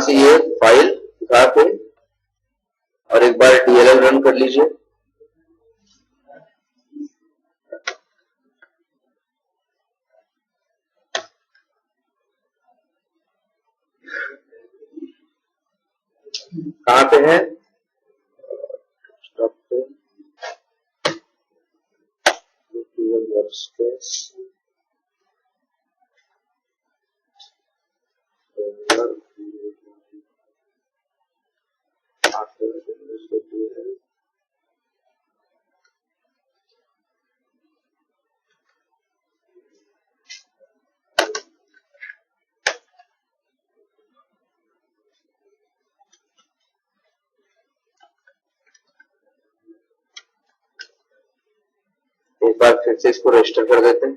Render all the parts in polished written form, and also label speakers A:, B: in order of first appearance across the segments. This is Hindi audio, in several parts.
A: से ये फाइल उठा के और एक बार DLL रन कर लीजिए। कहां पे है? स्टॉप पे वर्कस्पेस एक बार फिर से इसको रजिस्टर कर देते हैं।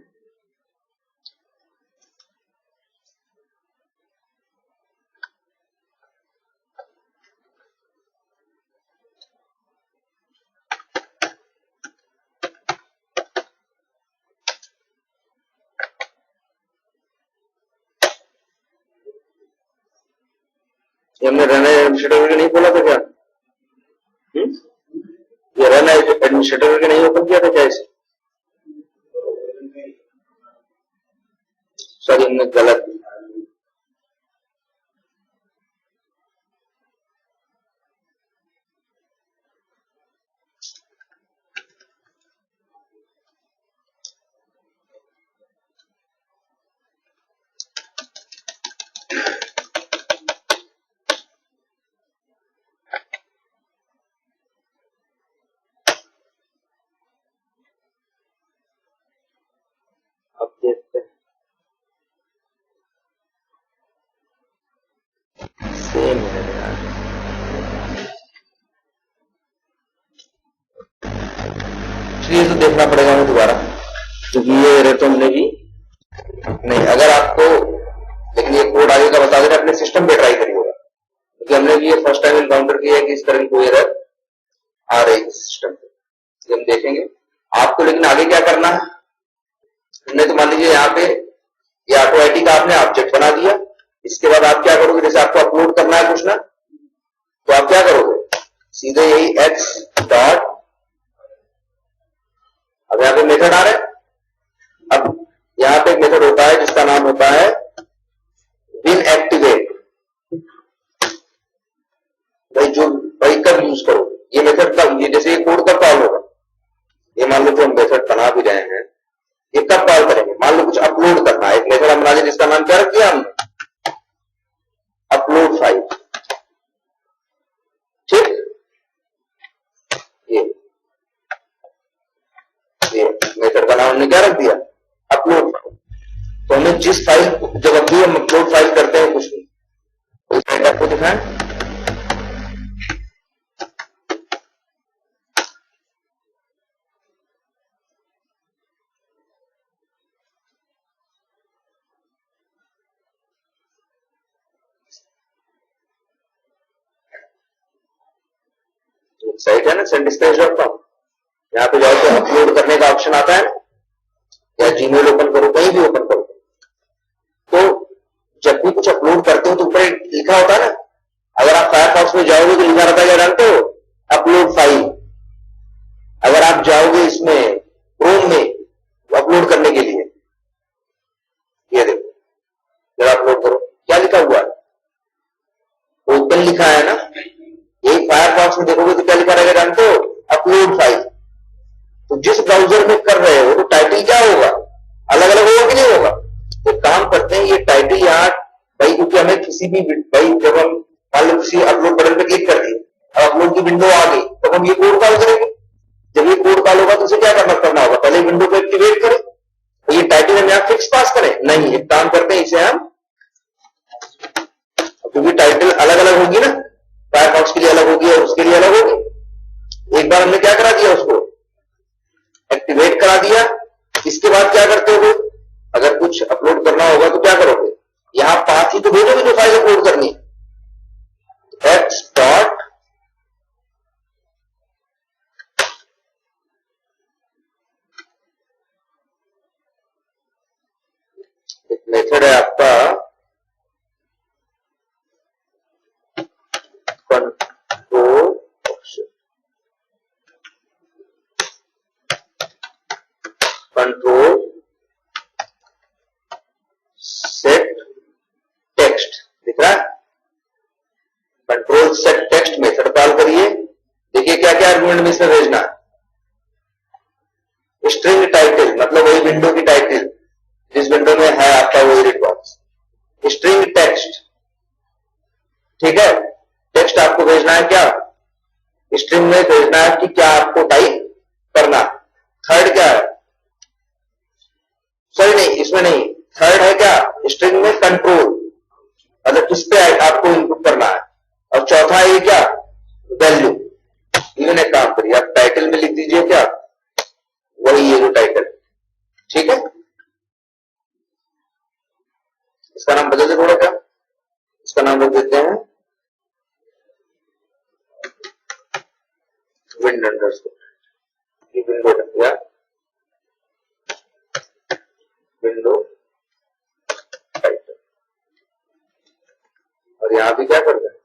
A: हमने रन एडमिनिस्ट्रेटर नहीं बोला था क्या? ये रन एडमिनिस्ट्रेटर के नहीं ओपन किया था क्या इसे? सॉरी, हमने गलत। अब देखते हैं। सेम है यार, ये तो देखना पड़ेगा हमें दोबारा, क्योंकि ये एरर तो हमने भी नहीं। अगर आपको लेकिन ये कोड आगे का बता दे रहे, अपने सिस्टम पे ट्राई करिएगा, क्योंकि हमने भी ये फर्स्ट टाइम इनकाउंटर किया है कि इस तरह की कोई एरर आ रही है सिस्टम पे। हम देखेंगे आपको। लेकिन आगे क्या करना है, हमने तो मान लीजिए यहाँ पे ये ऑटो आईटी का आपने ऑब्जेक्ट बना दिया। इसके बाद आप क्या करोगे, जैसे आपको अपलोड करना है कुछ ना, तो आप क्या करोगे, सीधे यही x डॉट, अब यहाँ पे मेथड आ रहा है। अब यहाँ पे एक मेथड होता है जिसका नाम होता है विन एक्टिवेट। भाई कब यूज करो ये मेथड, कब, ये जैसे ये कोड कब कॉल होगा, ये मान लो जो हम मेथड बना भी रहे हैं, ये कब कॉल करेंगे, मान लो कुछ अपलोड करना है। एक मेथड हम बना लिया जिसका नाम क्या रख दिया हमने, अपलोड फाइल। ठीक, ये मेथड का नाम हमने क्या रख दिया, अपलोड फाइल। तो हमें जिस फाइल, जब भी हम अपलोड फाइल करते हैं कुछ नहीं, तो आपको दिखाएं, साइट है ना sendispatch.com, यहाँ पे जाओ तो अपलोड करने का ऑप्शन आता है, या जीमेल ओपन करो, कहीं भी ओपन करो, तो जब भी कुछ अपलोड करते हो तो ऊपर लिखा होता है ना, अगर आप फायरफॉक्स में जाओगे तो लिखा रहता है, क्या जानते हो, अपलोड फाइल। अगर आप जाओगे इसमें क्रोम में अपलोड करने के लिए, ये देखो जरा अपलोड करो, क्या लिखा हुआ है, ओपन लिखा है ना। यही फायरफॉक्स में देखोगे तो क्या लिखा रहेगा जानते हो, अपलोड फाइल। तो जिस ब्राउजर में कर रहे हो तो टाइटल क्या होगा, अलग अलग होगा कि नहीं होगा। तो काम करते हैं, ये टाइटल यहाँ भाई, क्योंकि हमें किसी भी भाई, जब हम मान लो किसी अपलोड बटन पे क्लिक कर दिए, अब अपलोड की विंडो आ गई, तो हम ये कोड कॉल करेंगे। जब ये कोड कॉल होगा तो उसे क्या करना होगा, पहले विंडो को एक्टिवेट करें। तो ये टाइटल हम यहाँ फिक्स पास करें, नहीं, एक काम करते हैं, इसे हम, क्योंकि टाइटल अलग अलग होगी ना, फायरफॉक्स के लिए अलग होगी और उसके लिए अलग होगी। एक बार हमने क्या करा दिया, उसको एक्टिवेट करा दिया। इसके बाद क्या करते हो, अगर कुछ अपलोड करना होगा तो क्या करोगे, यहां पाथ ही तो भेजोगे जो फाइल अपलोड करनी है, x डॉट एक मेथड है आपका Windows set text method call करिए। देखिए क्या क्या आर्गुमेंट में इसमें भेजना है। स्ट्रिंग टाइटल मतलब वही विंडो की टाइटल जिस विंडो में है आपका वो एडिट बॉक्स। स्ट्रिंग टेक्स्ट, ठीक है, टेक्स्ट आपको भेजना है क्या, स्ट्रिंग में भेजना है कि क्या आपको टाइप करना। थर्ड क्या है, सॉरी नहीं इसमें नहीं, थर्ड है क्या स्ट्रिंग में कंट्रोल, मतलब किस पे आपको इनपुट करना है। और चौथा है ये क्या, वैल्यू। इन्होंने काम करिए, आप टाइटल में लिख दीजिए क्या, वही ये जो टाइटल, ठीक है। इसका नाम बदल दे थोड़ा, क्या इसका नाम रख देते हैं विंड अंडरस्कोर, ये विंडो रख दिया, विंडो टाइटल। और यहां भी क्या करते हैं,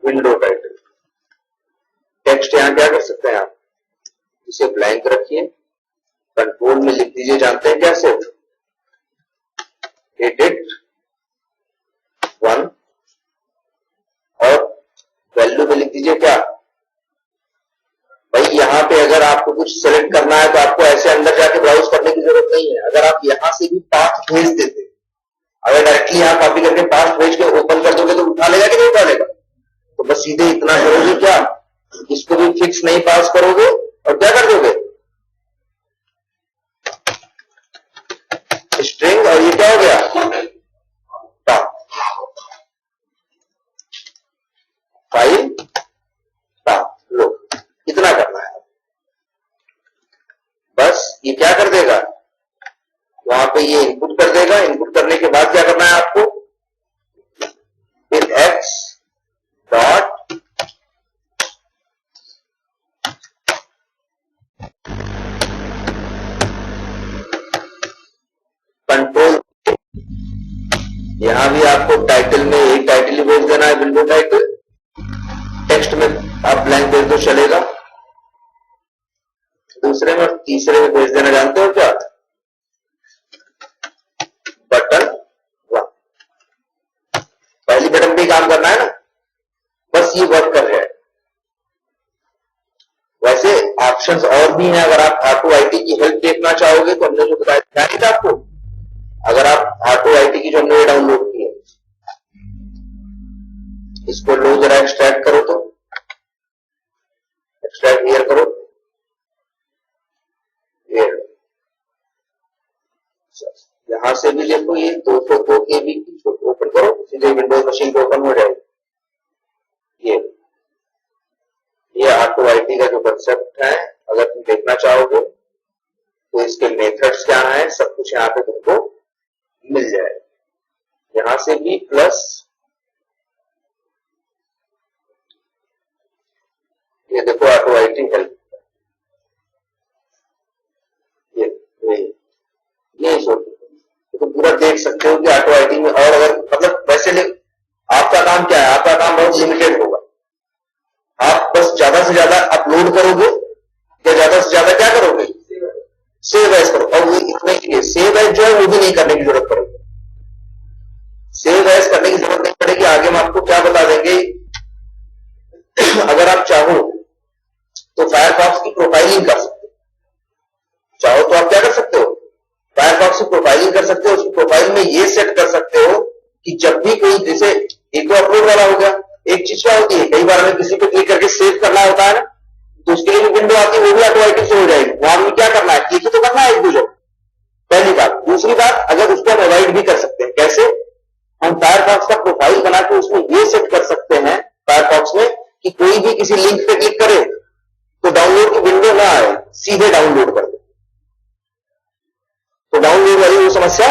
A: विंडो टाइटल। टेक्स्ट यहां क्या कर सकते हैं आप, इसे ब्लैंक रखिए, कंट्रोल में लिख दीजिए, जानते हैं क्या, सिर्फ एडिट 1 और वैल्यू में लिख दीजिए क्या भाई। यहां पे अगर आपको कुछ सेलेक्ट करना है तो आपको ऐसे अंदर जाके ब्राउज करने की जरूरत नहीं है। अगर आप यहां से भी पाथ भेज देते, अगर डायरेक्टली यहां कॉपी करके पाथ भेज के ओपन कर दोगे तो उठा लेगा कि नहीं उठा लेगा। तो बस सीधे इतना करोगे क्या, इसको भी फिक्स नहीं पास करोगे और क्या कर दोगे, स्ट्रिंग, और ये क्या हो गया, पाथ, फाइल पाथ। लो इतना करना है बस। ये क्या कर देगा, वहां पे ये इनपुट कर देगा। इनपुट करने के बाद क्या करना है आपको, फिर x डॉट कंट्रोल, यहां भी आपको टाइटल में एक टाइटल ही भेज देना है, विंडो टाइटल। टेक्स्ट में आप ब्लैंक भेज दो चलेगा, दूसरे में और तीसरे में भेज देना जानते हो क्या, बटन 1। पहली बटन पे काम करना है ना, बस ये वर्क कर रहा है। वैसे ऑप्शंस और भी हैं, अगर आप ऑटो आईटी की हेल्प देखना चाहोगे तो हमने जो बताया था आपको, अगर आप ऑटो आईटी की जो हमने डाउनलोड की है, इसको लो जरा एक्सट्रैक्ट करो, तो एक्सट्रैक्ट हियर करो, यहां से भी देखो ये 202 KB की ओपन करो, सीधे विंडोज मशीन पे ओपन हो जाएगी। ये ऑटो आईटी का जो कंसेप्ट है, अगर तुम देखना चाहोगे तो इसके मेथड्स क्या हैं, सब कुछ यहाँ पे तुमको मिल जाए। यहां से भी प्लस ये देखो ऑटो आईटी हेल्प, ये तो पूरा देख सकते हो कि ऑटो आईटी में। और अगर मतलब वैसे आपका काम क्या है, आपका काम बहुत लिमिटेड होगा। आप बस ज्यादा से ज्यादा अपलोड करोगे या ज्यादा से ज्यादा क्या करोगे, सेव एज करो। और इतने के लिए सेव एज जो है वो भी नहीं करने की जरूरत पड़ेगी, सेव एज करने की जरूरत नहीं पड़ेगी। आगे हम आपको क्या बता देंगे, अगर आप चाहो तो फायरफॉक्स की प्रोफाइलिंग कर सकते हो। चाहो तो आप क्या कर सकते हो, फायरफॉक्स की प्रोफाइलिंग कर सकते हो। उसकी प्रोफाइल में ये सेट कर सकते हो कि जब भी कोई, जैसे एक तो अपलोड वाला हो गया, एक चीज क्या होती है, कई बार हमें किसी पे क्लिक करके सेव करना होता है ना, तो उसके लिए जो विंडो आती है वो भी ऑटोमेटिक से हो जाएगी। वहां भी क्या करना है, क्लिक ही तो करना है एक दूसरे। पहली बात। दूसरी बात, अगर उसको हम अवॉइड भी कर सकते हैं। कैसे, हम फायरफॉक्स का प्रोफाइल बना के उसमें ये सेट कर सकते हैं फायरफॉक्स में कि कोई भी किसी लिंक पे क्लिक करे तो डाउनलोड की विंडो ना आए, सीधे डाउनलोड कर दे। तो डाउनलोड वाली वो समस्या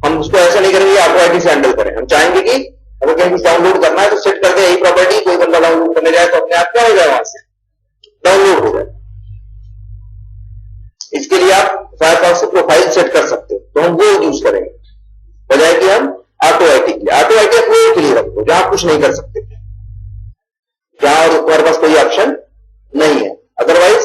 A: हम उसको ऐसा नहीं करेंगे ऑटो आईटी से हैंडल करें। हम चाहेंगे कि अगर कहीं कुछ डाउनलोड करना है तो सेट कर दे यही प्रॉपर्टी, कोई बंदा डाउनलोड करने जाए तो अपने आप क्या हो जाए, वहां से डाउनलोड हो जाए। इसके लिए आप फायरफॉक्स से प्रोफाइल सेट कर सकते हो, तो हम वो यूज करेंगे बजाय कि हम ऑटो आईटी के लिए। ऑटो आईटी अपने के लिए रखो जहां कुछ नहीं कर सकते, जहां और तुम्हारे पास कोई ऑप्शन नहीं है। अदरवाइज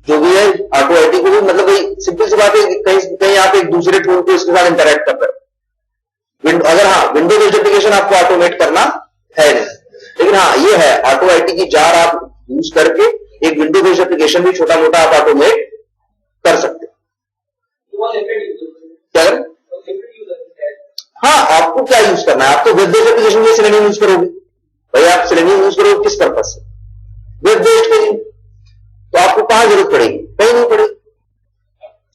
A: जो भी है ऑटो आईटी को भी, मतलब भाई सिंपल सी बात है, कहीं आप एक दूसरे टूल को इसके साथ इंटरेक्ट कर रहे हो, अगर हाँ विंडो बेस्ड एप्लीकेशन आपको ऑटोमेट करना है नहीं, लेकिन हाँ ये है ऑटो आईटी की जार आप यूज करके एक विंडो बेस्ड एप्लीकेशन भी छोटा मोटा आप ऑटोमेट कर सकते हैं। क्या? हाँ आपको क्या यूज करना है, आप तो वेब बेस्ड एप्लीकेशन में सेलेनियम यूज करोगे भाई, आप सेलेनियम यूज करोगे किस पर्पज से, वेब बेस्ड के लिए, तो आपको कहां जरूरत पड़ेगी, कहीं नहीं पड़ेगी।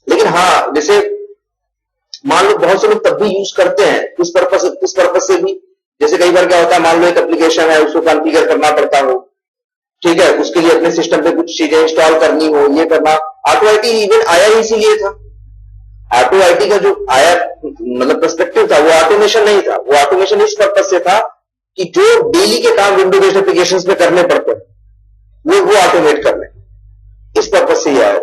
A: लेकिन हाँ जैसे मान लो बहुत से लोग तब भी यूज करते हैं किस पर्पज से भी, जैसे कई बार क्या होता है मान लो एक एप्लीकेशन है उसको कॉन्फ़िगर करना पड़ता हो, ठीक है, उसके लिए अपने सिस्टम पे कुछ चीजें इंस्टॉल करनी हो, ये करना। ऑटो आईटी इवन आया ही इसीलिए था, ऑटो आईटी का जो आया मतलब पर्सपेक्टिव था वो ऑटोमेशन नहीं था, वो ऑटोमेशन इस पर्पज से था कि जो डेली के काम विंडो बेस्ड एप्लीकेशंस में करने पड़ते हैं वो ऑटोमेट कर लें, इस पर्पज से ही आया।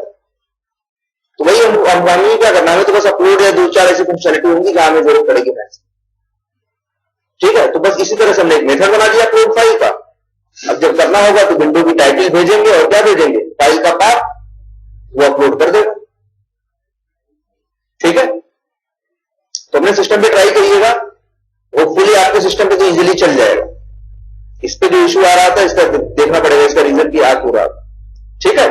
A: तो वही हमें क्या करना है, तो बस अपलोड या 2-4 ऐसी फंक्शनलिटी होंगी जहां हमें जरूरत पड़ेगी मैच, ठीक है। तो बस इसी तरह से हमने एक मेथड बना दिया अपलोड फाइल का। अब जब करना होगा तो विंडो की टाइटल भेजेंगे और क्या भेजेंगे, फाइल का पाथ, वो अपलोड कर देगा, ठीक है। तो अपने सिस्टम पे ट्राई करिएगा, होपफुली आपके सिस्टम पे तो इजीली चल जाएगा। इस पे जो इशू आ रहा था इसका देखना पड़ेगा, इसका रीजन क्या हो रहा था, ठीक है।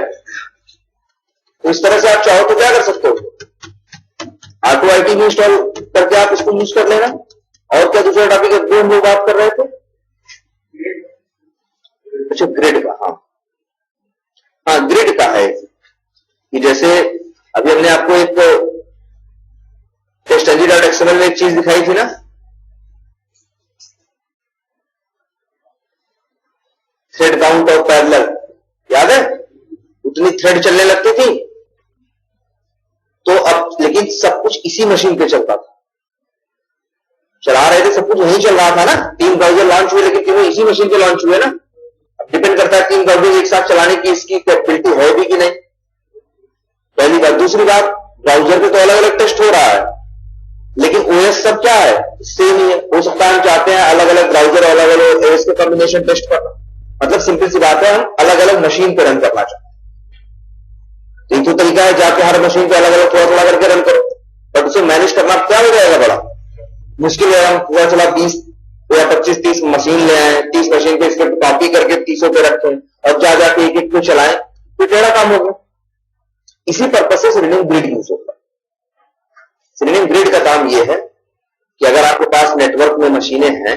A: तो इस तरह से आप चाहो तो क्या कर सकते हो, ऑटो आईटी में इंस्टॉल करके आप इसको यूज कर लेना। और क्या दूसरा टॉपिक है जो हम लोग बात कर रहे थे, अच्छा ग्रिड का, हाँ ग्रिड का है कि जैसे अभी हमने आपको एक टेस्ट-ng.xml में एक चीज दिखाई थी ना, थ्रेड काउंट और पैरेलल, याद है, उतनी थ्रेड चलने लगती थी। तो अब लेकिन सब कुछ इसी मशीन पे चलता था, चला रहे थे सब कुछ वहीं चल रहा था ना, 3 ब्राउजर लॉन्च हुए लेकिन तीनों इसी मशीन पे लॉन्च हुए ना। अब डिपेंड करता है 3 ब्राउजर एक साथ चलाने की इसकी कैपेबिलिटी है भी कि नहीं, पहली बात। दूसरी बात, ब्राउजर पे तो अलग अलग टेस्ट हो रहा है लेकिन ओएस सब क्या है, सेम ही है। हो सकता है हम चाहते हैं अलग अलग ब्राउजर अलग अलग ओएस के कॉम्बिनेशन टेस्ट करना, मतलब सिंपल सी बात है हम अलग अलग मशीन पे रन करना चाहते हैं। एक तो तरीका है जाके हर मशीन पे अलग अलग थोड़ा थोड़ा करके रन करो, बट उसे मैनेज करना क्या हो जाएगा, बड़ा मुश्किल है। हम पूरा चला 20 या 25-30 मशीन ले आए, 30 मशीन पे स्क्रिप्ट कॉपी करके 30 पे रखें और जा जाके एक एक को चलाएं, तो टेढ़ा काम होगा। इसी पर्पज से सेलेनियम ग्रिड यूज होता है। सेलेनियम ग्रिड का काम यह है कि अगर आपके पास नेटवर्क में मशीनें हैं,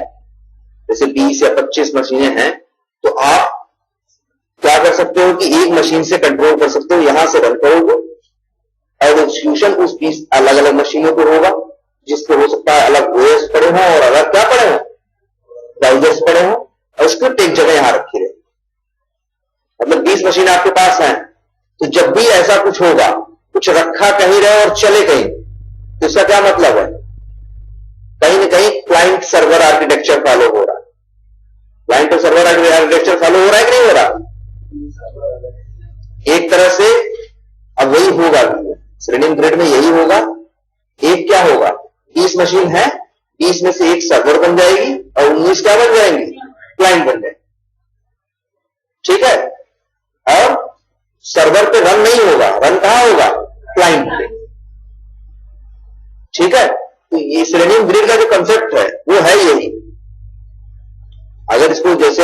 A: जैसे 20 या 25 मशीनें हैं, तो आप क्या कर सकते हो कि एक मशीन से कंट्रोल कर सकते हो, यहां से रन करोगे और एग्जीक्यूशन उस 20 अलग अलग मशीनों पर होगा, जिसपे हो सकता है अलग ओएस पड़े हों और अलग क्या पड़े हों, ब्राउजर्स पड़े हों, और स्क्रिप्ट एक जगह यहां रखी रहे। मतलब 20 मशीन आपके पास हैं, तो जब भी ऐसा कुछ होगा, कुछ रखा कहीं रहे और चले कहीं, तो इसका क्या मतलब है, कहीं ना कहीं क्लाइंट सर्वर आर्किटेक्चर फॉलो हो रहा है। क्लाइंट और सर्वर आर्किटेक्चर फॉलो हो रहा है कि नहीं हो रहा, एक तरह से। अब वही होगा सेलेनियम ग्रिड में, यही होगा। एक क्या होगा, 20 मशीन है, 20 में से एक सर्वर बन जाएगी और 19 क्या बन जाएंगी, क्लाइंट बन जाएंगे, ठीक है। और सर्वर पे रन नहीं होगा, रन कहां होगा, क्लाइंट पे, ठीक है। तो ये सेलेनियम ग्रिड का जो कंसेप्ट है वो है यही। अगर इसको जैसे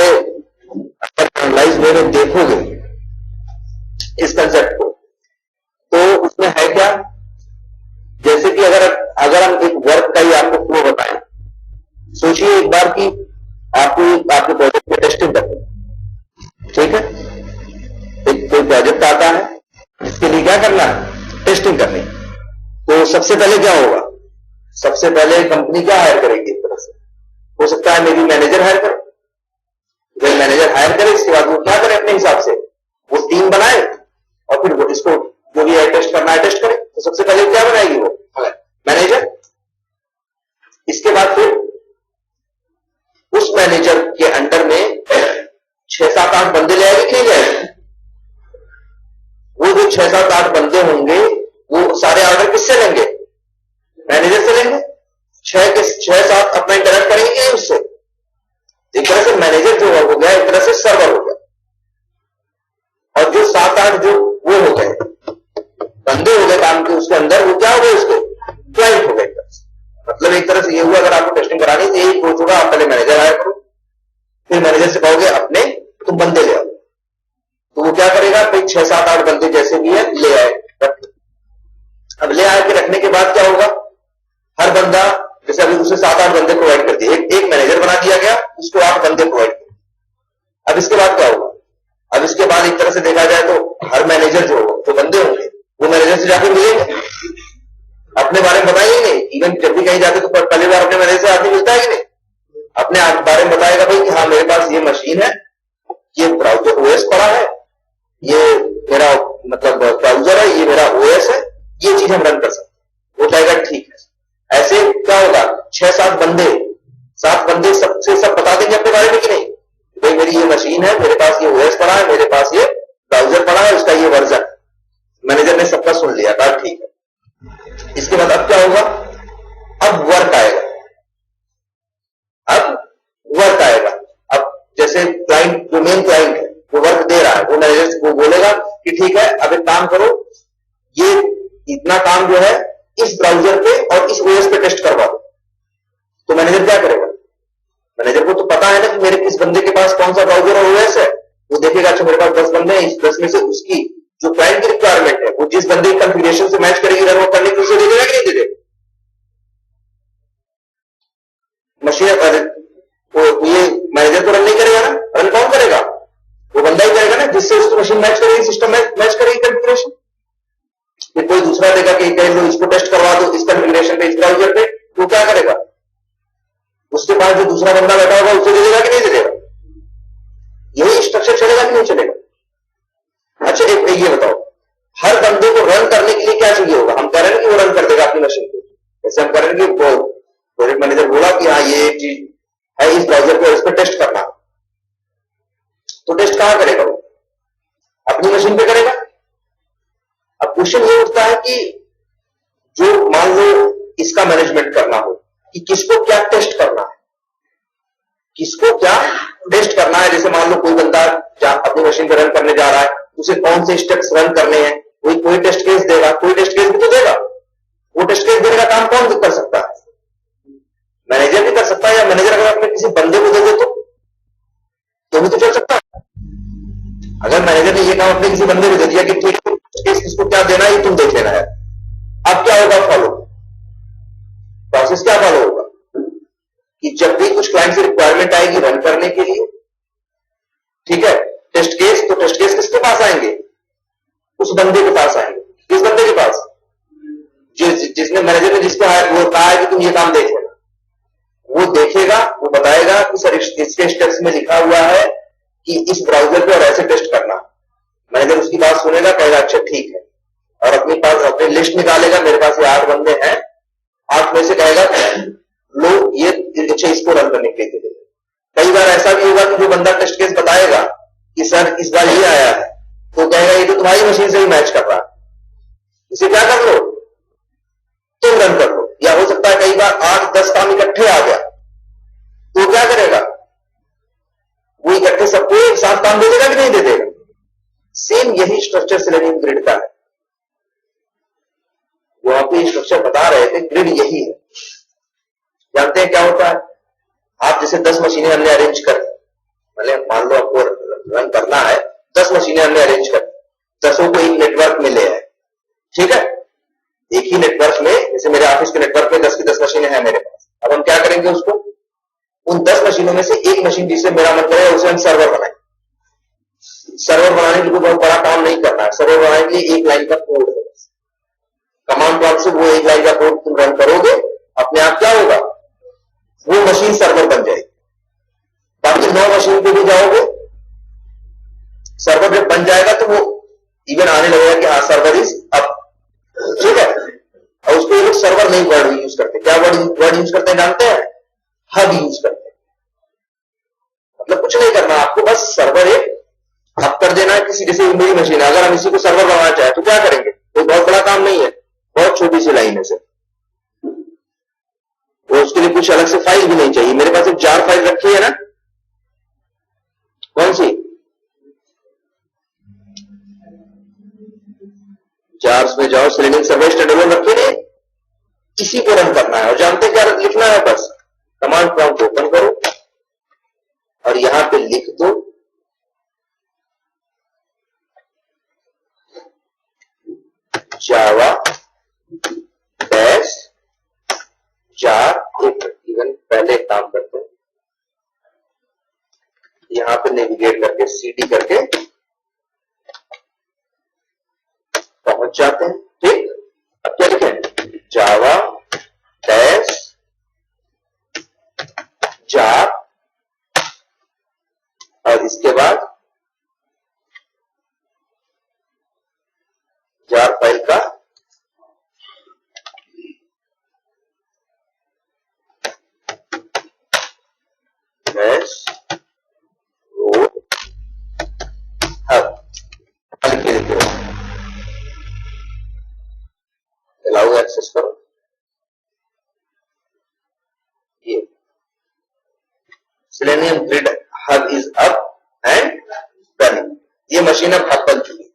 A: एनालाइज वे में देखोगे इस कंसेप्ट को, तो उसमें है क्या, जैसे कि अगर हम एक वर्क का ही आपको फ्लो बताएं, सोचिए एक बार कि आपको आपके प्रोजेक्ट में टेस्टिंग करनी, ठीक है। एक कोई प्रोजेक्ट आता है, इसके लिए क्या करना है, टेस्टिंग करनी। तो सबसे पहले क्या होगा, सबसे पहले कंपनी क्या हायर करेगी, एक तरह से हो सकता है मेरी मैनेजर हायर करे। जब मैनेजर हायर करे, इसके बाद वो क्या करे, अपने हिसाब से वो टीम बनाए और फिर वो इसको जो भी टेस्ट करना है टेस्ट करे। तो सबसे पहले क्या बनाएगी वो मैनेजर, इसके बाद फिर उस मैनेजर के अंडर में 6-7-8 बंदे ले आएगी कि नहीं जाएगी। वो जो 6-7-8 बंदे होंगे वो सारे ऑर्डर किससे लेंगे, मैनेजर से लेंगे। 6-7 अपना इंटरेक्ट करेंगे कि उससे, एक तरह से मैनेजर जो हो गया, एक तरह से सर्वर हो गया, और जो 7-8 जो वो हो गए बंदे हो गए काम के उसके अंदर, वो क्या हो गए, उसके क्लाइंट हो गए। मतलब एक तरह से ये हुआ, अगर आपको टेस्टिंग करानी तो यही अप्रोच होगा, आप पहले मैनेजर हायर करो, फिर मैनेजर से कहोगे अपने तुम बंदे ले आओ, तो वो क्या करेगा, भाई 6, 7, 8 बंदे जैसे भी है ले आए। अब ले आए के रखने के बाद क्या होगा, हर बंदा, जैसे अभी उसे 7, 8 बंदे प्रोवाइड कर दिए, एक मैनेजर बना दिया गया, उसको 8 बंदे प्रोवाइड किए। अब इसके बाद क्या होगा, अब इसके बाद एक तरह से देखा जाए तो हर मैनेजर जो बंदे होंगे वो मैनेजर से जाकर मिलेंगे, अपने बारे में बताएंगे नहीं। इवन जब भी कहीं जाते तो पहली बार अपने मैनेजर से आदमी मिलता है कि नहीं, अपने बारे में बताएगा भाई कि हाँ मेरे पास ये मशीन है, ये ब्राउजर ओएस पड़ा है, ये मेरा मतलब ब्राउजर है, ये मेरा ओएस है, ये चीज हम रन कर सकते। वो कहेगा ठीक है। ऐसे क्या होगा, 6, 7 बंदे सबसे सब बता देंगे अपने बारे में कि नहीं, भाई मेरी ये मशीन है, मेरे पास ये ओएस पड़ा है, मेरे पास ये ब्राउजर पड़ा है, उसका ये वर्जन। मैनेजर ने सबका सुन लिया, कहा ठीक है। इसके बाद अब क्या होगा, अब वर्क आएगा, अब जैसे क्लाइंट, जो मेन क्लाइंट है वो वर्क दे रहा है, वो मैनेजर को बोलेगा कि ठीक है अब एक काम करो, ये इतना काम जो है इस ब्राउजर पे और इस ओएस पे टेस्ट करवा दो। तो मैनेजर क्या करेगा, मैनेजर को तो पता है ना कि मेरे किस बंदे के पास कौन सा ब्राउजर और ओएस है, वो देखेगा अच्छा मेरे पास 10 बंदे हैं, इस 10 में से उसकी जो क्लाइंट की रिक्वायरमेंट है वो जिस बंदे की कॉन्फ़िगरेशन से मैच करेगी रन करने की, उसे दे देगा कि नहीं दे देगा। मशीन ये मैनेजर तो रन नहीं करेगा ना, रन कौन करेगा, वो बंदा ही करेगा ना जिससे उसकी मशीन मैच करेगी, सिस्टम मैच करेगी कॉन्फ़िगरेशन। फिर कोई दूसरा देगा कि कह लो इसको टेस्ट करवा दो इस कॉन्फ़िगरेशन पे, इस ब्राउजर पे, तो क्या करेगा, उसके पास जो दूसरा बंदा बैठा होगा उसे दे देगा कि नहीं दे देगा। यही स्ट्रक्चर चलेगा कि नहीं चलेगा। अच्छा एक ये बताओ, हर बंदे को रन करने के लिए क्या चाहिए होगा, हम कह रहे हैं कि वो रन कर देगा अपनी मशीन को, जैसे हम कह रहे हैं कि प्रोजेक्ट मैनेजर बोला कि हाँ ये एक चीज है इस ब्राउजर पे, इस पर टेस्ट करना, तो टेस्ट कहां करेगा, वो अपनी मशीन पे करेगा। अब क्वेश्चन ये उठता है कि जो मान लो इसका मैनेजमेंट करना हो कि किसको क्या टेस्ट करना है, किसको क्या टेस्ट करना है। जैसे मान लो कोई बंदा अपनी मशीन पे रन करने जा रहा है, उसे कौन से स्टेप्स रन करने हैं, कोई टेस्ट केस देगा, कोई टेस्ट केस भी तो देगा। वो टेस्ट केस देने का काम कौन कर सकता है, मैनेजर भी कर सकता है, या मैनेजर अगर अपने किसी बंदे को दे दे तो भी तो चल सकता है। अगर मैनेजर ने ये काम अपने किसी बंदे को दे दिया कि ठीक है केस किसको क्या देना है तुम देख लेना है, अब क्या होगा, फॉलो प्रोसेस क्या फॉलो होगा कि जब भी कुछ क्लाइंट से रिक्वायरमेंट आएगी रन करने के लिए, ठीक है, टेस्ट केस, तो टेस्ट केस किसके पास आएंगे, उस बंदे के पास आएंगे। किस बंदे के पास, जिसने मैनेजर ने जिसको वो कहा है कि तुम ये काम देख लेना, वो देखेगा, वो बताएगा कि सर इसके स्टेप्स में लिखा हुआ है कि इस ब्राउजर पे और ऐसे टेस्ट करना। मैनेजर उसकी बात सुनेगा, कहेगा अच्छा ठीक है, और अपने पास अपनी लिस्ट निकालेगा, मेरे पास ये 8 बंदे हैं, 8 में से कहेगा लो ये अच्छा इसको रन करने के लिए। कई बार ऐसा भी होगा कि जो बंदा टेस्ट केस बताएगा कि सर इस बार ये आया है, तो कहेगा ये तो तुम्हारी मशीन से ही मैच कर रहा है, इसे क्या कर लो तुम रन कर लो। या हो सकता है कई बार 8-10 काम इकट्ठे आ गया, तो क्या करेगा, वो इकट्ठे सबको एक साथ काम दे देगा कि नहीं दे देगा। सेम यही स्ट्रक्चर सेलेनियम ग्रिड का है, वो आपको स्ट्रक्चर बता रहे थे, ग्रिड यही है। जानते हैं क्या होता है, आप जैसे 10 मशीनें हमने अरेंज कर, मतलब मान लो आपको रन करना है, 10 मशीनें हमने अरेंज कर, 10 को एक नेटवर्क में ले आए, ठीक है, एक ही नेटवर्क में, जैसे मेरे ऑफिस के नेटवर्क में 10 की 10 मशीनें हैं मेरे पास। अब हम क्या करेंगे, उसको उन 10 मशीनों में से एक मशीन जिसे मेरा मन करेगा उसे हम सर्वर बनाएंगे। सर्वर बनाने के लिए बहुत बड़ा काम नहीं करना है, सर्वर बनाने के लिए एक लाइन का कोड है, कमांड प्रॉम्प्ट से वो एक लाइन का कोड तुम रन करोगे, अपने आप क्या होगा, वो मशीन सर्वर बन जाएगी। बाकी 9 मशीन पे भी जाओगे, सर्वर जब बन जाएगा तो वो इवन आने लगेगा कि हाँ सर्वर इज अप, ठीक है। और उसको लोग सर्वर नहीं वर्ड यूज करते, क्या वर्ड यूज करते हैं जानते हैं, हब यूज करते हैं। मतलब कुछ नहीं करना आपको, बस सर्वर एक हब कर देना है। किसी जैसे मेरी मशीन है, अगर हम इसी को सर्वर बनाना चाहे तो क्या करेंगे, कोई बहुत बड़ा काम नहीं है, बहुत छोटी सी लाइन है सिर्फ, और उसके लिए कुछ अलग से फाइल भी नहीं चाहिए। मेरे पास एक जार फाइल रखी है ना, कौन सी जार्स में जाओ, सेलेनियम सर्वर स्टैंडअलोन रखी नहीं, इसी को रन करना है और जानते क्या लिखना है, बस कमांड प्रॉम्प्ट ओपन करो और यहां पे लिख दो जावा डैश जार। एक इवन पहले काम करते हैं, यहां पे नेविगेट करके सीडी करके पहुंच जाते हैं। ठीक, अब क्या लिखें, जावा डैश जार और इसके बाद जार फाइल का डैश रोड हब लिखे अलाउ एक्सेस करो। ये selenium grid hub is up and running. ये मशीन अब हब बन चुकी है।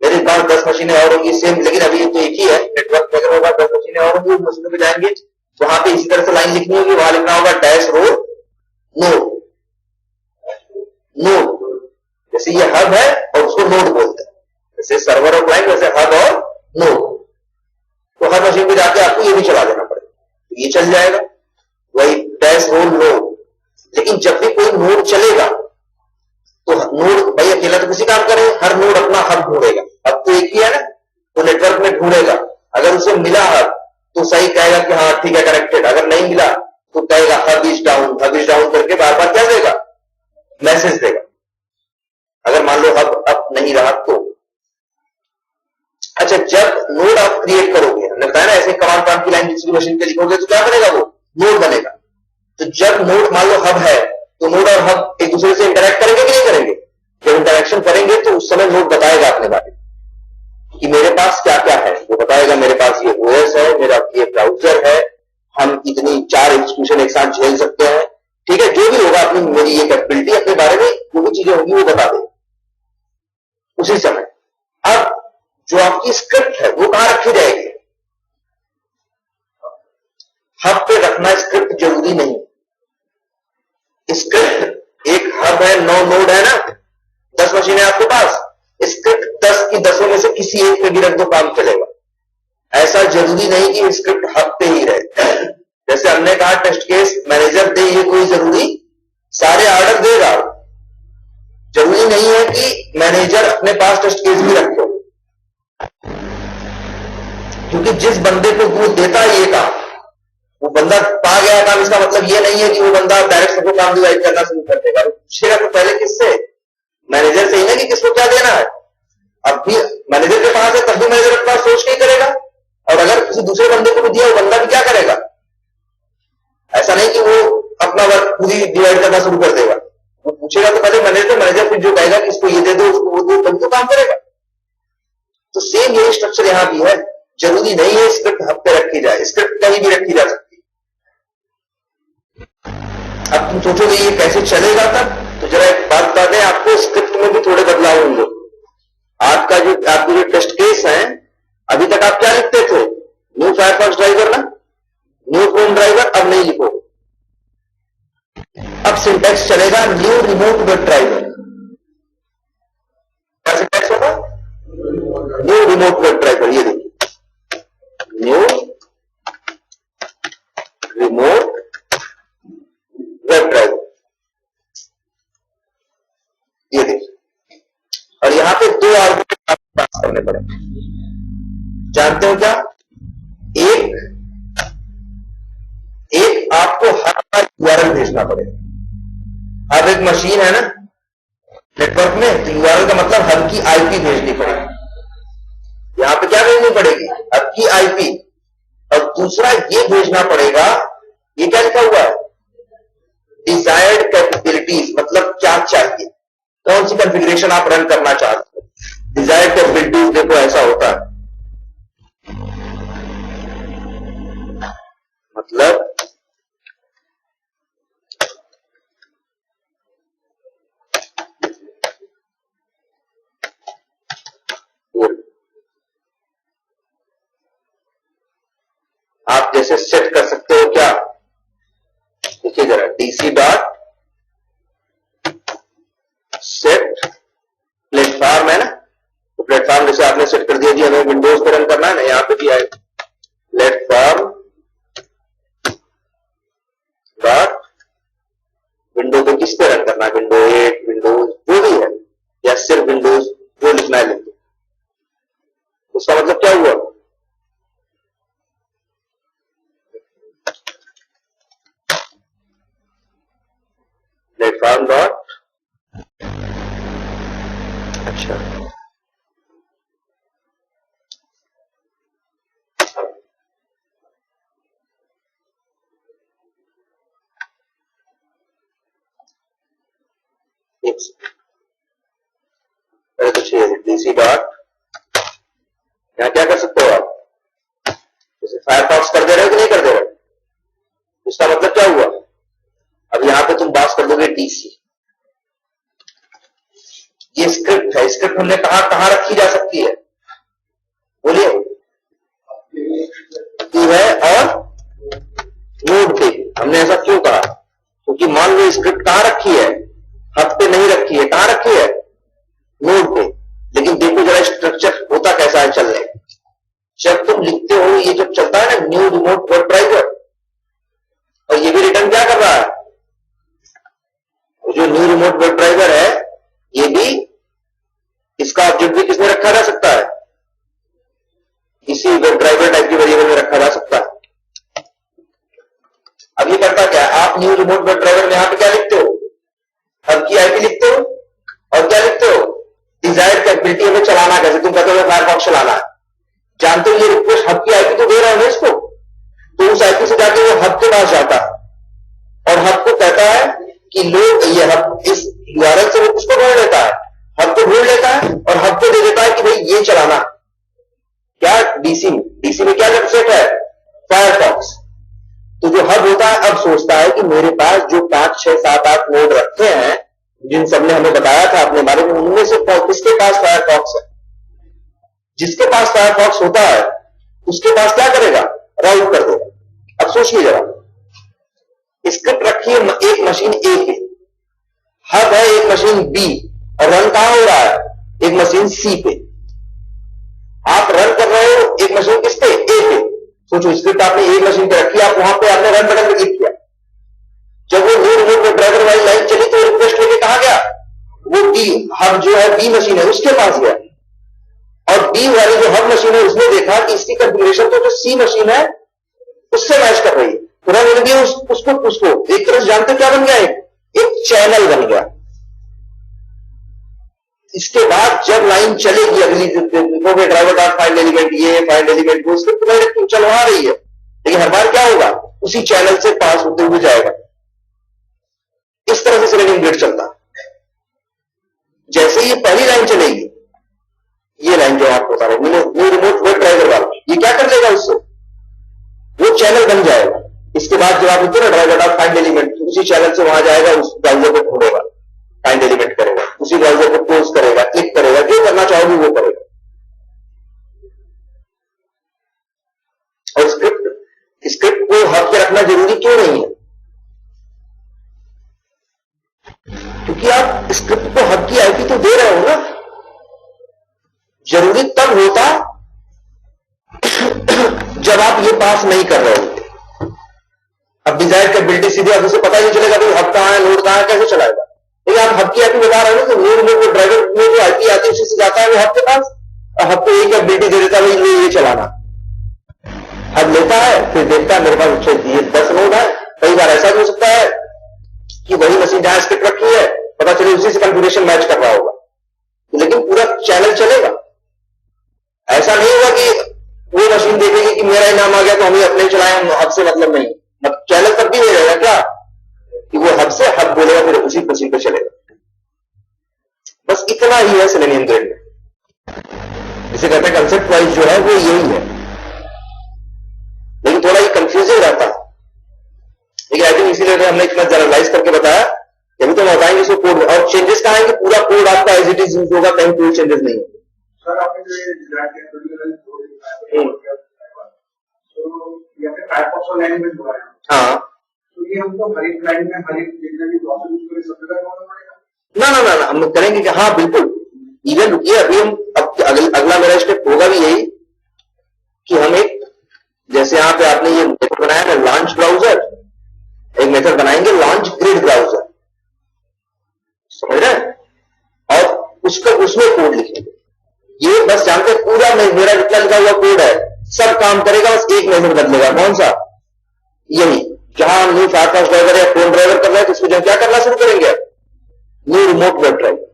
A: मेरे पास 10 मशीनें और होंगी सेम, लेकिन अभी तो एक ही है। नेटवर्क अगर होगा 10 मशीनें और होंगी, उन मशीनों पे जाएंगे, वहां पे इसी तरह से लाइन लिखनी होगी, वहां लिखना होगा डैश रोड नोड। नोड जैसे ये हब है और उसको नोड बोलते हैं, जैसे सर्वर और क्लाइंट वैसे हब और नोड। तो हर मशीन पे जाके आपको ये भी चला देना पड़ेगा, तो ये चल जाएगा, वही डैश रोड नोड। लेकिन जब भी कोई नोड चलेगा तो नोड भाई अकेला तो किसी काम करे, हर नोड अपना हब ढूंढेगा। अब तो एक ही है ना, तो नेटवर्क में ढूंढेगा। अगर उसे मिला हब तो सही कहेगा कि हाँ ठीक है कनेक्टेड, अगर नहीं मिला तो कहेगा हब इज डाउन करके बार बार क्या देगा, मैसेज देगा। अगर मान लो हब अप नहीं रहा तो अच्छा, जब नोड आप क्रिएट करोगे, हमने बताया ना ऐसे कमांड प्रॉम्प्ट की लाइन किसी मशीन पे लिखोगे तो क्या बनेगा, वो नोड बनेगा। तो जब नोड मान लो हब है तो नोड और हब एक दूसरे से इंटरेक्ट करेंगे कि नहीं करेंगे? जब इंटरेक्शन करेंगे तो उस समय नोड बताएगा अपने बारे में कि मेरे पास क्या क्या है। वो बताएगा मेरे पास ये ओएस है, मेरा ये ब्राउजर है, हम इतनी 4 इंस्टीट्यूशन एक साथ झेल सकते हैं। ठीक है, जो भी होगा अपनी मेरी ये कैपेबिलिटी अपने बारे में जो भी चीजें होंगी वो बता दे उसी समय। अब जो आपकी स्क्रिप्ट है वो कहां रखी जाएगी? हब पे रखना स्क्रिप्ट जरूरी नहीं। स्क्रिप्ट एक हब है, 9 नोड है ना, 10 मशीन है आपके पास, स्क्रिप्ट 10 की 10 में से किसी एक पे भी रख दो, काम चलेगा। ऐसा जरूरी नहीं कि स्क्रिप्ट हब पे ही रहे। जैसे हमने कहा टेस्ट केस मैनेजर दे, ये कोई जरूरी सारे ऑर्डर देगा, जरूरी नहीं है कि मैनेजर अपने पास टेस्ट केस भी रखे, क्योंकि जिस बंदे को वो देता है ये काम, वो बंदा पा गया काम, इसका मतलब ये नहीं है कि वो बंदा डायरेक्ट सबको काम डिवाइड करना शुरू कर देगा। पूछेगा तो पहले किससे, मैनेजर से ही ना, कि किसको क्या देना है। अब भी मैनेजर के पास है तब भी मैनेजर अपना सोच के ही करेगा, और अगर किसी दूसरे बंदे को भी दिया वो बंदा भी क्या करेगा। ऐसा नहीं कि वो अपना वर्क पूरी डिवाइड करना शुरू कर देगा। वो पूछेगा तो पहले मैनेजर फिर जो कहेगा कि इसको ये दे दो उसको वो दो, तभी तो काम करेगा। तो सेम यही स्ट्रक्चर यहां भी है। जरूरी नहीं है स्क्रिप्ट हब पे रखी जाए, स्क्रिप्ट कहीं भी रखी जा सकती है। अब तुम सोचोगे ये कैसे चलेगा तब, तो जरा एक बात बता दें आपको, स्क्रिप्ट में भी थोड़े बदलाव होंगे। आपका जो आपके जो टेस्ट केस है, अभी तक आप क्या लिखते थे, न्यू फायरफॉक्स ड्राइवर ना, न्यू क्रोम ड्राइवर, अब नहीं लिखोगे। अब सिंटैक्स चलेगा न्यू रिमोट वेब ड्राइवर। क्या सिंटैक्स होगा, न्यू रिमोट वेब ड्राइवर। ये देखिए, न्यू रिमोट वेब ड्राइवर, ये देखिए। और यहां पे 2 आर्गुमेंट पास करने पड़ेंगे, जानते हो क्या? एक आपको हर बार यूआरएल भेजना पड़ेगा। अब एक मशीन है ना नेटवर्क में, तो यूआरएल का मतलब हब की आईपी भेजनी पड़ेगी। यहां पे क्या भेजनी पड़ेगी, हब की आईपी। और दूसरा ये भेजना पड़ेगा, ये क्या लिखा हुआ है, डिजायर्ड कैपेबिलिटीज, मतलब क्या चाहिए, कौन सी कॉन्फ़िगरेशन आप रन करना चाहते हो। डिजायर्ड कैपेबिलिटीज देखो ऐसा होता है, मतलब डीसी डॉट सेट प्लेटफॉर्म है ना, तो प्लेटफॉर्म जैसे आपने सेट कर दिया जी, हमें विंडोज पे रन करना है ना, यहां पे दिया है प्लेटफॉर्म डॉट विंडो पे किस पे रन करना है, विंडो 8 विंडोज जो भी है, या सिर्फ विंडोज जो लिखना है लिख दो। उसका मतलब क्या हुआ, प्लेटफॉर्म डॉट, अच्छा डीसी डॉट, यहां क्या कर सकते हो आप, जैसे फायरफॉक्स कर दे रहे हो कि नहीं कर दे रहे हो, इसका मतलब क्या हुआ, अब यहां पे तुम पास कर दोगे डीसी। ये स्क्रिप्ट है, स्क्रिप्ट हमने कहां कहां रखी जा सकती है, बोलिए, है और नोड पे। हमने ऐसा क्यों कहा, क्योंकि मान लो स्क्रिप्ट कहां रखी है, हब पे नहीं रखी है, कहां रखी है, नोड पे। लेकिन देखो जरा स्ट्रक्चर होता कैसा है चलने, जब तुम लिखते हो, ये जब चलता है ना न्यू रिमोट वेब ड्राइवर, और ये भी रिटर्न क्या कर रहा है, जो न्यू रिमोट वेब ड्राइवर है, ये भी, इसका ऑब्जेक्ट भी किसमें रखा जा सकता है, इसी वेब ड्राइवर टाइप की वेरिएबल में रखा जा सकता है। अब ये करता क्या है, आप न्यू रिमोट वेब ड्राइवर में यहां पे क्या लिखते हो, हब की आईपी लिखते हो, और क्या लिखते हो, डिजायर्ड कैपेबिलिटी हमें चलाना कैसे, तुम कहते हो फायरफॉक्स चलाना है, जानते हो ये रिक्वेस्ट हब की आईपी तो दे रहा है इसको, तो उस आईपी से जाके वो हब के पास जाता है, और हब को कहता है कि लोग ये हब इस यूआरएल से वो किसको ढूंढ लेता है, हब को ढूंढ लेता है, और हब को दे देता है कि भाई ये चलाना, क्या डीसी में क्या सेट है, फायरफॉक्स। तो जो हब होता है अब सोचता है कि मेरे पास जो 5 6 7 8 नोड रखे हैं, जिन सबने हमें बताया था अपने बारे में, उनमें से किसके पास फायरफॉक्स है, जिसके पास फायरफॉक्स होता है उसके पास क्या करेगा, राउट कर देगा। अब सोचिए जरा, स्क्रिप्ट रखी है एक मशीन ए पे, हब है एक मशीन बी, और रन कहां हो रहा है, एक मशीन सी पे। आप रन कर रहे हो एक मशीन किस पे, ए पे। सोचो स्क्रिप्ट आपने एक मशीन पे रखी, आप वहां पे आपने रन बटन पे क्लिक किया, जब वो न्यू रिमोट वेब ड्राइवर वाली लाइन चली तो रिक्वेस्ट लेके कहां गया, वो बी हब जो है बी मशीन है उसके पास गया, और बी वाली जो हब मशीन है उसने देखा कि इसकी कंफिगरेशन तो जो सी मशीन है उससे मैच कर रही है, तो रन बन गया उसको एक तरह से जानते क्या बन गया, एक चैनल बन गया। इसके बाद जब लाइन चलेगी अगली, देखोगे ड्राइवर डॉट फाइंड एलिमेंट, ये फाइंड एलिमेंट वो स्क्रिप्ट डायरेक्ट चलवा रही है, लेकिन हर बार क्या होगा, उसी चैनल से पास होते हुए जाएगा। इस तरह से सेलेनियम ग्रिड चलता है। जैसे ये पहली लाइन चलेगी, ये लाइन जो आपको बता रहे न्यू रिमोट वेब ड्राइवर वाला, ये क्या कर लेगा, उससे वो चैनल बन जाएगा। इसके बाद जब आप लिखते ना ड्राइवर डॉट फाइंड एलिमेंट, उसी चैनल से वहां जाएगा, उस ब्राउजर को ढूंढेगा, फाइंड एलिमेंट करेगा, उसी ब्राउजर को क्लोज करेगा, क्लिक करेगा, जो करना चाहोगे वो करेगा। और स्क्रिप्ट को हब पे रखना जरूरी क्यों नहीं है, क्योंकि आप स्क्रिप्ट को हब की आईपी तो दे रहे हो ना, जरूरी तब होता जब आप ये पास नहीं कर रहे होते। अब डिजायर कैपेबिलिटी सीधे आप उसे पता ही नहीं चलेगा कि हब कहां है, नोड कहां है, कैसे चलाएगा। लेकिन आप हब की आईपी बता रहे हो तो न्यू रिमोट ड्राइवर में जो आईपी आती है उसी से जाता है वो हब के पास, और हब को एक कैपेबिलिटी दे देता है भाई ये चलाना। हब लेता है, फिर देखता है मेरे पास 10 नोड है। कई बार ऐसा भी हो सकता है कि वही मशीन जहां स्क्रिप्ट रखी है पता चले उसी से कंफिगरेशन मैच कर रहा होगा, लेकिन पूरा चैनल चलेगा। ऐसा नहीं होगा कि वो मशीन देखेगी कि मेरा ही नाम आ गया तो हमें अपने चलाएं, हब से मतलब नहीं। चैनल तब भी नहीं रहेगा क्या कि वो हब से हब बोलेगा, फिर उसी मशीन पे चलेगा। बस इतना ही है सेलेनियम ग्रिड में। जिसे कहते हैं कंसेप्ट वाइज जो है वो यही है, लेकिन थोड़ा ये कंफ्यूजिंग रहता है। लेकिन आई थिंक इसीलिए हमने इतना जनरलाइज करके बताया। अभी तो हम बताएंगे इसको कोड, और चेंजेस कहा है कि पूरा कोड आपका एज इट इज यूज होगा, कहीं कोई चेंजेस नहीं होगा।
B: सर आपने जो ये डिजाइन के फायरफॉक्स और लैंग्वेज हुआ है, हाँ, तो ये हमको हर एक फ्लाइट में हर एक जितने भी प्रोसेस पूरे सब जगह होना पड़ेगा।
A: ना हम करेंगे कि हाँ बिल्कुल। इवन रुकिए, अभी हम अब अगला मेरा स्टेप होगा भी यही कि हम एक, जैसे यहां पे आपने ये मेथड बनाया ना लॉन्च ब्राउजर, एक मेथड बनाएंगे लॉन्च ग्रिड ब्राउजर, समझ रहे हैं? और उसको उसमें कोड लिखेंगे। ये बस जानते पूरा मेरा जितना लिखा हुआ कोड है सब काम करेगा, बस एक मेथड बदलेगा। कौन सा? यही। जहां हम न्यू फायरफॉक्स ड्राइवर या क्रोम ड्राइवर कर रहे हैं तो उसको जो क्या करना शुरू करेंगे, न्यू रिमोट वेब ड्राइवर,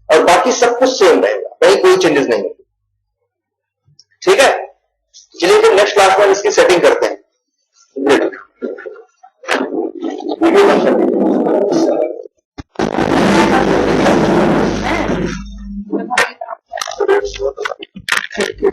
A: और बाकी सब कुछ सेम रहेगा, कहीं कोई चेंजेस नहीं होगी। ठीक है, चलिए फिर नेक्स्ट क्लास में हम इसकी सेटिंग करते हैं। वीडियो